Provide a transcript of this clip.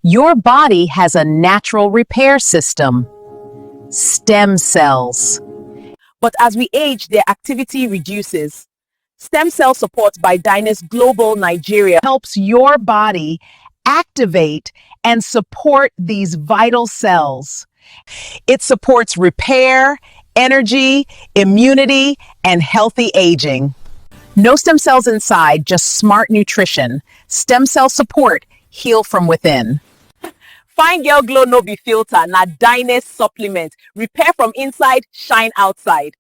Your body has a natural repair system, stem cells. But as we age, their activity reduces. Stem cell support by Dynas Global Nigeria Helps your body activate and support these vital cells. It supports repair, energy, immunity, and healthy aging. No stem cells inside, just smart nutrition. Stem cell support, heal from within. Fine Girl Glow no be filter, na Dynas supplement. Repair from inside, shine outside.